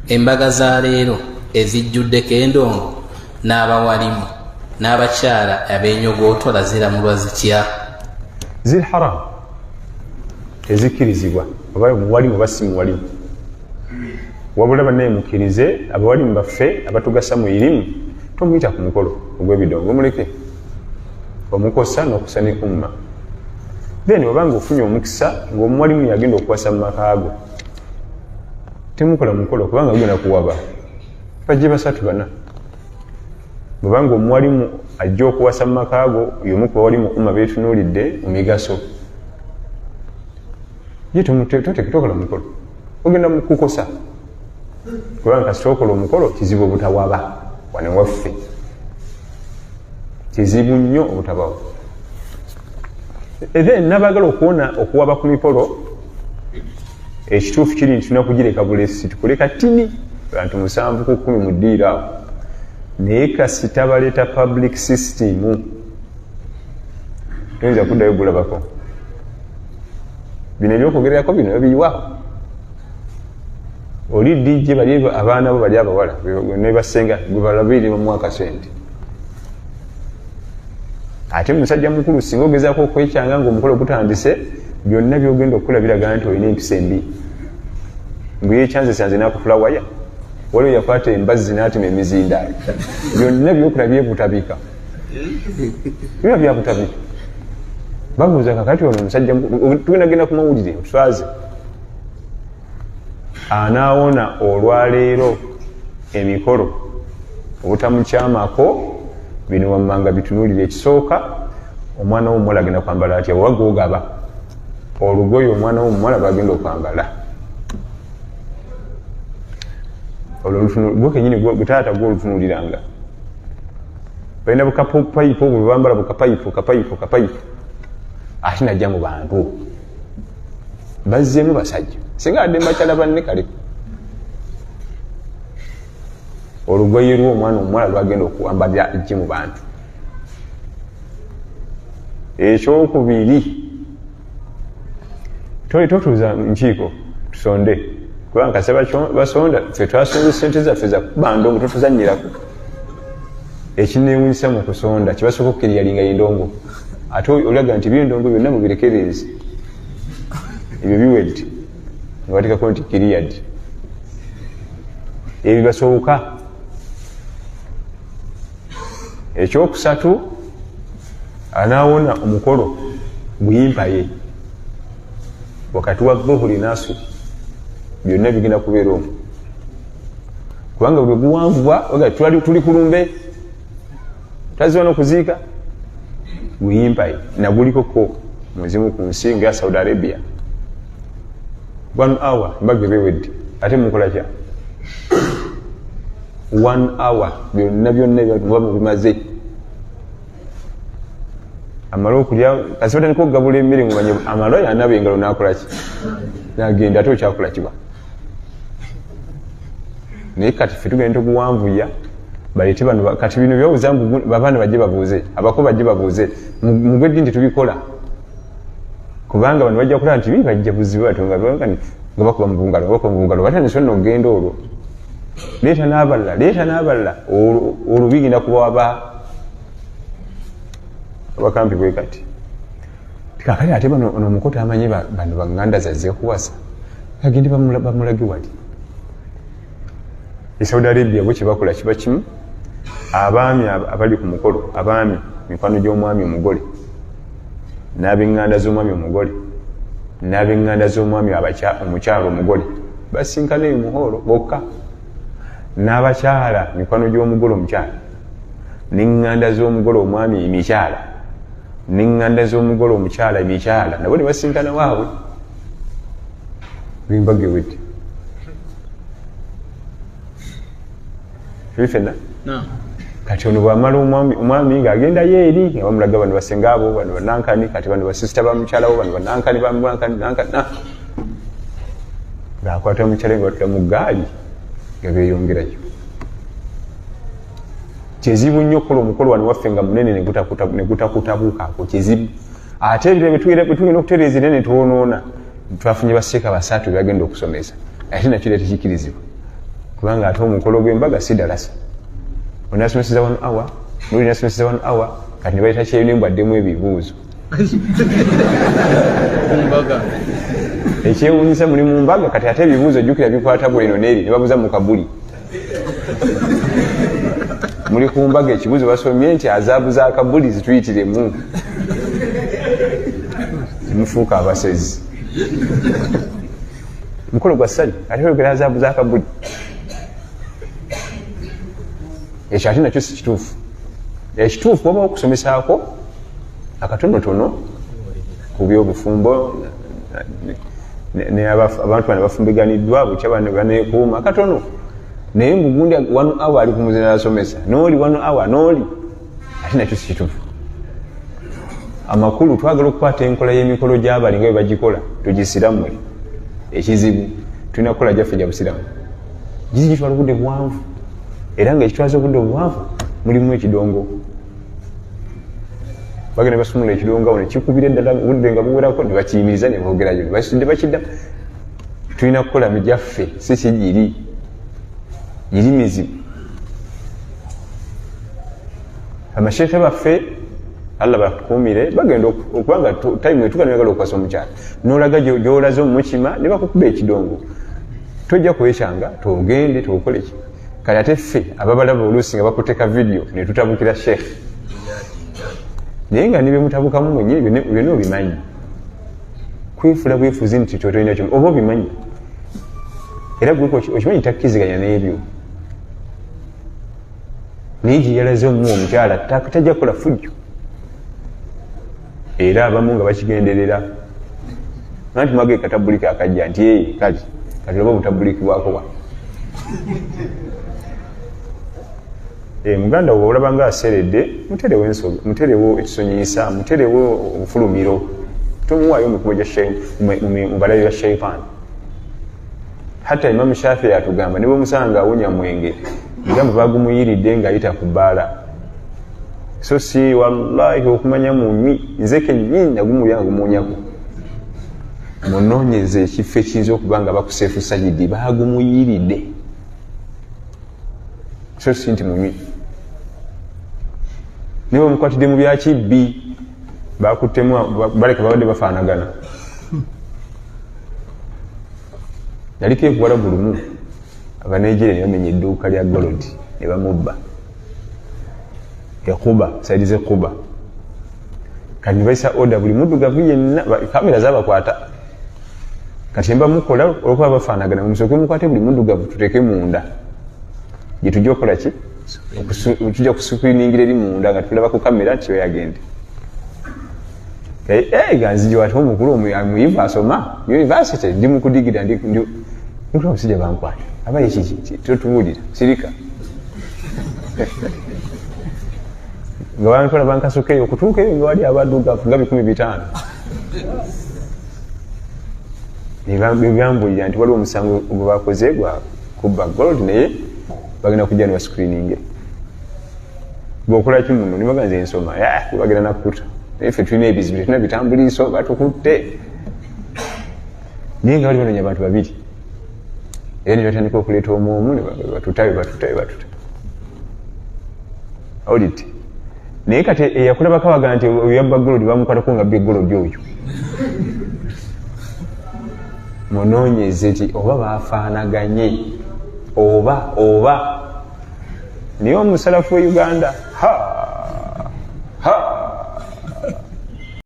embaga za leero ezijjuddeko endongo n'abawalimu n'abakyala ab'enyogootola ziramulwa zitya? ziri haramu, ezikkirizibwa oba muwalimu oba si muwalimu, wabula bannaye mukkirize abawalimu baffe abatugasa mu irimu tomuyita ku mukolo ogw'ebidongo, omuleke omukosa n'okusa ne umma. then obanga ofunye omukisa ng'omuwalimu yagenda okuwasa mu makaago temukola mukolo kubanga gugenda kuwaba bajje basatu bana. bwebanga omuwalimu ajja okuwasa mu makaago y'omu ku bawalimu umma beetunuulidde mu migaso ye tokola mukolo ogenda kukosa kubanga kasita okola omukolo kizibu obutawaba wane waffe, kizibu nnyo obutabawo. then nabagala okuwona okuwaba ku mikolo ekituufu kiri nti tulina kugireka bulesi tukuleka tini bantu 7 ku 10 mu ddiiro awo naye kasita baleeta public system toyinza kuddayo bulabako bino ebyokugererako bino biriwaho. oli DJ bali abaana bo bali abawala ne basenga gwe balabiri mu mwaka sente ate musajja mukulu singa ogezaako okwekyanga ng'omukolo gutandise byonna byogenda okukola biraga nti olina empisa embi mbwe ekyanzesanze n'akufulawaya waliwo yakwata embazzi n'atema emizindaalo byonna byokola byebutabika biba byabutabika. babuuza kakati ono omusajja tugenda genda ku mawulire otwaze anaawona olwaleero emikolo obutamukyamako bino wammanga bitunuulire. ekisooka omwana w'omuwala agenda kwambala atya bwe bagogaba olugoye omwana w'omuwala bagenda okwambala olwo kenyini gutaata gwolutunuuliranga balina bukapayipu obwo bwebambala bukapayipu ate najja mu bantu bazzeemu basajja singa adde mbakyala banne kale olugoye lw'omwana omuwala lwagenda okuwambala ejje mu bantu. ekyokubiri totuuza nkiiko tusonde kubanga kase basonda ffe twasonze sente zaffe zakuba ndongo totuzanyirako. ekinewunyisa mu kusonda kibasooka okukkiriyalinga endongo ate olaga nti byendongo byonna mubirekereze ebyo biwedde nga batekako nti kiriyad ebyo basooka. ekyokusatu anaawona omukolo buyimpaye wakati wa dhuhuri nasu byonna bigenda kubeera omwo kubanga bwe guwanvuwa oga tuli kulumbe taziwa n'okuziika buyimpaye nagulikoko muzimu ku nsi nga Saudi Arabia 1 hour mbagge bewedde ate mukola kya 1 hour byonna muba mubimaze amala okulya kasi batandika okugabula emmere ngumanye amala yanaba engalo nakola ki nagenda ate okyakola kiba naye kati ffe tugenda okuwanvuya balete bano kati bino byobuuza babaana bajje babuuze abako bajje babuuze mugweddi nti tubikola kubanga bano bajja kulaba nti bajja buzibu batonga nga bakuba mubungalo batandise nno ogenda olwo leeta n'abalala olwo bigenda kuba abakampi bwe kati kakali ate bano omukota amanyi bano baŋŋanda zazze kuwasa agende bamulage wali. Saudi Arabia bwe kibakola kiba kimu abaami abali ku mukolo abaami mikwano gy'omwami omugole n'ab'eŋŋanda z'omwami omugole n'ab'eŋŋanda z'omwami omukyalo omugole basinkana eyo muholo bokka n'abakyala mikwano gy'omugole omukyala n'eŋŋanda z'omugole omwami emikyala n'eŋŋanda z'omugole omukyala emikyala nabo ne basinkana waabwe bimbagewedde fena kati ono bwamala omwami ng'agendayo eri nga bamulaga bano basenga abo bano banankani kati bano basisita bamukyalawo bano banankani ng'akwata omukyala nga batula mu gaali nga beeyongerayo. Kizibu nnyo okukola omukolo wano waffe nga munene ne gutakutabuukaako kizibu ate ebiro betugenda okutereeza ne twonoona twafunye baseeka basatu byagenda okusomesa ate nakyo era tekikirizibwa kubanga ate omukolo gw'embaga si dalasa onasomeseza 1 hour noli nasomeseza 1 hour kati ne bayita kyeyune mbwaddemu ebibuuzo ekyewuunyisa muli mu mbaga kati ate ebibuuzo jjukira bikwata bweno neeri ne babuza mu kabuli muli ku mbaga ekibuuzo basomye nti azaabu za kabuli zituyitiremu mufuuka abasezi mukolo gwa ssali ate oyogera azaabu za kabuli ekyo ate nakyo si kituufu ekituufu oba okusomesaako akatonotono ku byobufumbo abantu bano bafumbiganiddwa bukya baneekuuma katono naye mugundi 1 hour ali kumuzina nasomesa nooli 1 hour nooli ate nakyo si kituufu amakulu twagala okukwata enkola y'emikolo gy'abali nga bwe bagikola tugisirammwe ekizibu tulina kukola gyaffe gya busiramu gizi gitwala obudde buwanvu era nga ekitwaza obudde obuwanvu mulimu ekidongo bagenda basumula ekidongo awo nekikubira eddala obudde nga buwerako ne bakiyimiriza ne boogerayo ne basitudde bakidda tulina kukola migyaffe si kigiri giri mizibu amasheekhe baffe Allah bakuumire bagenda okubanga time etugana yagala okwasa omukyala n'olaga gy'olaze omukima ne bakukuba ekidongo tojja kwekyanga togende tokole ki kale ate ffe ababalaba oluusi nga bakuteeka vidiyo ne tutabukira sheekhe naye nga nibe mutabukamu mwenyewe byonna obimanyi kwefula bwefuzi nti kyotolina kyo oba obimanyi era okimanyi takkiziganya n'ebyo naye gye yalaze omuwa omukyala tajja kukola fujjo era abamu nga bakigenderera nanti mwage katabulika akajja nti kati loba obutabulikibwako wa muganda wo olaba nga aseredde muterewo ekisonyiyisa muterewo obufulumiro tomuwaayo mikubo mubalayo ya shaitan hatta imamu Shafi atugamba ne bwemusanga awonya mwenge ngamba bagumuyiridde ng'ayita ku bbaala so si wallahi okumanya munywi nze kennyini nagumulya nga gumuwonyako munoonyeze ekifo ekiyinza okuba nga bakuseefu sayidi bagumuyiridde so si nti munywi niba omukwatidde mu byakibbi bakuttemu baleka babadde bafaanagana yaliko ebuwalabu lumu abanegere ne bamenya edduuka lya golodi ne bamubba ekuba saidi zekuba kati nebaisa oda buli muddugavu yenna kamera zabakwata kati mbamukola olwokuba bafaanagana musoke mukwate buli muddugavu tuteeke munda gyetujja okukola ki tujja kusukriningira eri munda nga tulaba ku kamera nti yagende ganzija wati omukulu muyivu asoma university ndi mukudigira ndikula omusijja bankwata aba ekiki totubuulira sirika nga bantwala bankasukeyo okutuukaeyo nga wali abaddugavu nga 15 nebyambulira nti waliwo omusango gwe bakoze gwa kubba gold naye bagenda kujja ne bascreeninge bwokolaki muno nibaganza ensoma bagenda nakuta naye ffe tulina ebizibu tetulina bitambuliiso batukutte naye nga bali banonya abantu babiri era ne batandika okuleeta omwomu batutayo awulidde naye kati eyakulabako abaga nti oyabba golodi bamukwatako nga bbe golodi oyo munoonyeze nti oba bafaanaganye oba naye omusalafu we Uganda